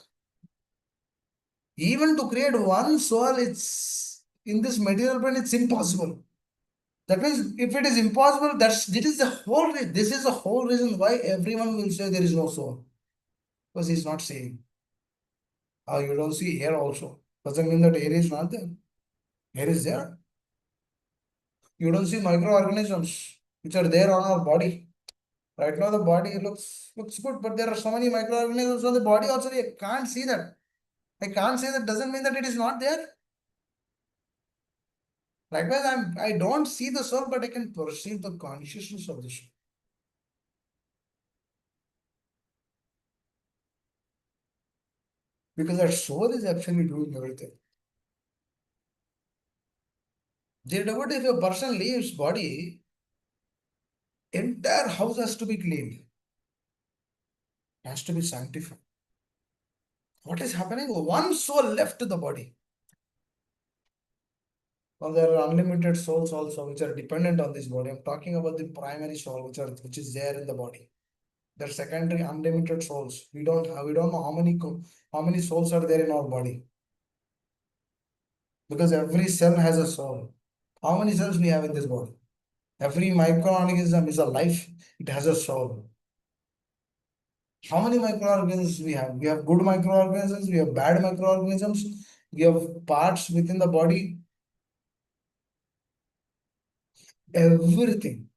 Even to create one soul, it's in this material plane, it's impossible. That means if it is impossible, this is the whole reason why everyone will say there is no soul. Because he's not saying. You don't see air also. Doesn't mean that air is not there. Air is there. You don't see microorganisms which are there on our body. Right now the body looks good, but there are so many microorganisms on the body also. I can't see that. I can't say that doesn't mean that it is not there. Likewise, I don't see the soul, but I can perceive the consciousness of the soul. because that soul is actually doing everything. Dear devotee, if a person leaves body, entire house has to be cleaned, has to be sanctified. What is happening? One soul left the body. Well, there are unlimited souls also which are dependent on this body. I'm talking about the primary soul which is there in the body. There are secondary unlimited souls. We don't know how many souls are there in our body. Because every cell has a soul. How many cells we have in this body? Every microorganism is a life. It has a soul. How many microorganisms we have? We have good microorganisms, we have bad microorganisms, we have parts within the body, everything.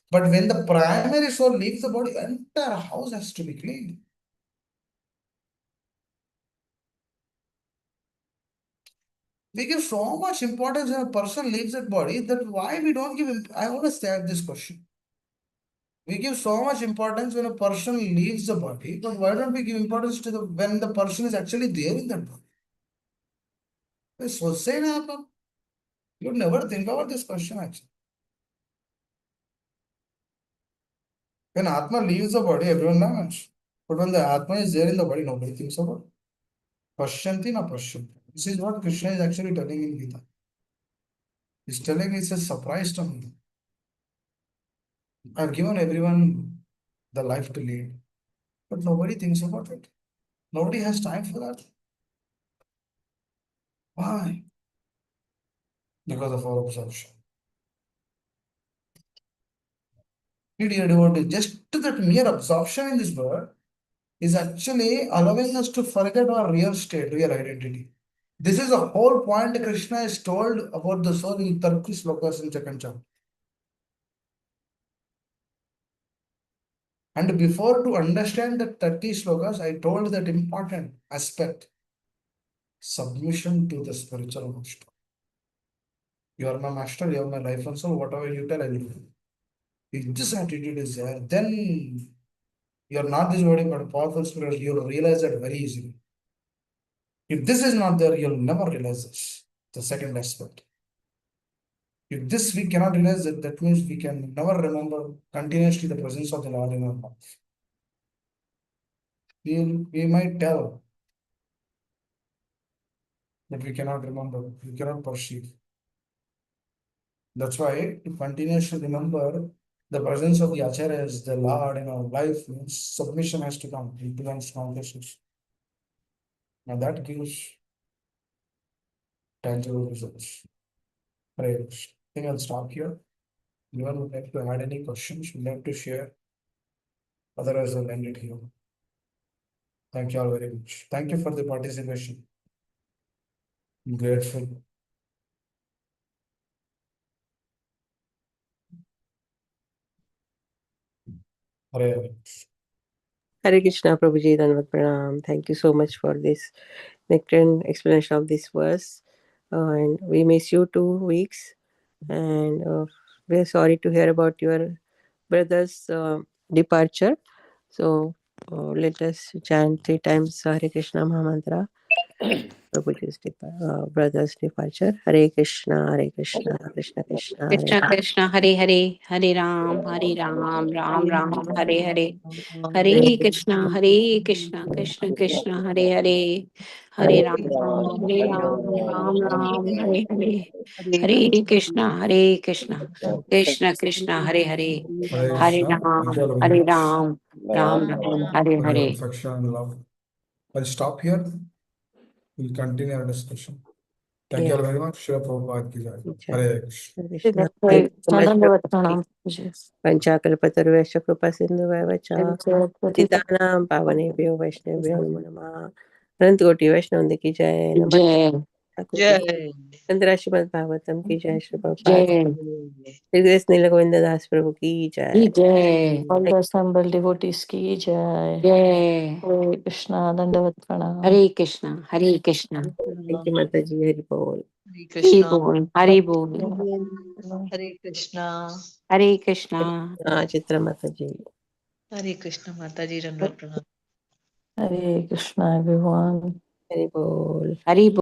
But when the primary soul leaves the body, entire house has to be cleaned. We give so much importance when a person leaves that body that why we don't give. I always have this question. We give so much importance when a person leaves the body, but why don't we give importance to when the person is actually there in that body? It's so say na, you never think about this question actually. When Atma leaves the body, everyone knows. But when the Atma is there in the body, nobody thinks about it. Pashyanti na pashyanti. This is what Krishna is actually telling in Gita. He's telling it's a surprise to me. I've given everyone the life to lead, but nobody thinks about it. Nobody has time for that. Why? Because of our absorption. Dear devotee, just that mere absorption in this world is actually allowing us to forget our real state, real identity. This is the whole point Krishna is told about the soul in 30 slokas in second chapter. And before to understand the 30 slokas, I told that important aspect, submission to the spiritual master. You are my master, you are my life and soul, whatever you tell, I will do. If this attitude is there, then you are not this body but a powerful spirit, you will realize that very easily. If this is not there, you'll never realize this. The second aspect. If this we cannot realize it, that means we can never remember continuously the presence of the Lord in our life. We might tell, but we cannot remember, we cannot perceive. That's why to continuously remember the presence of the Acharyas, the Lord in our life, means submission has to come. It becomes consciousness. Now that gives tangible results. Prayers. I think I'll stop here. Anyone would like to add any questions, would like to share? Otherwise, I'll end it here. Thank you all very much. Thank you for the participation. I'm grateful. Hare Hare. Hare Krishna, Prabhuji, Dhanavad Pranam. Thank you so much for this nectarine explanation of this verse. And we miss you 2 weeks. And we're sorry to hear about your brother's departure. So let us chant 3 times Hare Krishna Mahamantra. Prabhuji's brother's departure. Hare Krishna, Hare Krishna, Krishna Krishna, Hare Krishna Krishna Hare Hare Hare Ram Ram Ram Hare Hare Hare Krishna Krishna Krishna Hare Hare Hare Ram Ram Hare Hare Hare Krishna Krishna Krishna Hare Hare Hare Hare Krishna. Thank you all very Hare much Ram Hare for your Hare. affection and love. I'll stop here. We'll continue our discussion. Thank you all very much. Shri Prabhupada ki jai. Hare Krishna. Hare Krishna. Jai. Thank you so much. Dandavat pranam. Jai. Panchakalpataruvesya Kripa Sindhu Jai. Patitanam Pavanebhyo Vaishnavyo Namo Namah. अनंत कोटि वैष्णव की जय। नमः Jai Thakur की जय। संतरा श्रीमद् भागवतम की जय। Shri Prabhupada Jai Shri Krishna नील गोविंद दास प्रभु की जय। Jai All the assembled devotees ki jai. Jai Hare Krishna, Dandavat pranam. Hare Krishna thank you माता जी। हरि बोल। Hare Hari Krishna. Bol Hari Bol Hare Krishna. Hare Krishna हाँ चित्रा माता जी। Hare Krishna Mataji Rangat Pranam. Hare Krishna, everyone. Hari Bol. Hari Bol.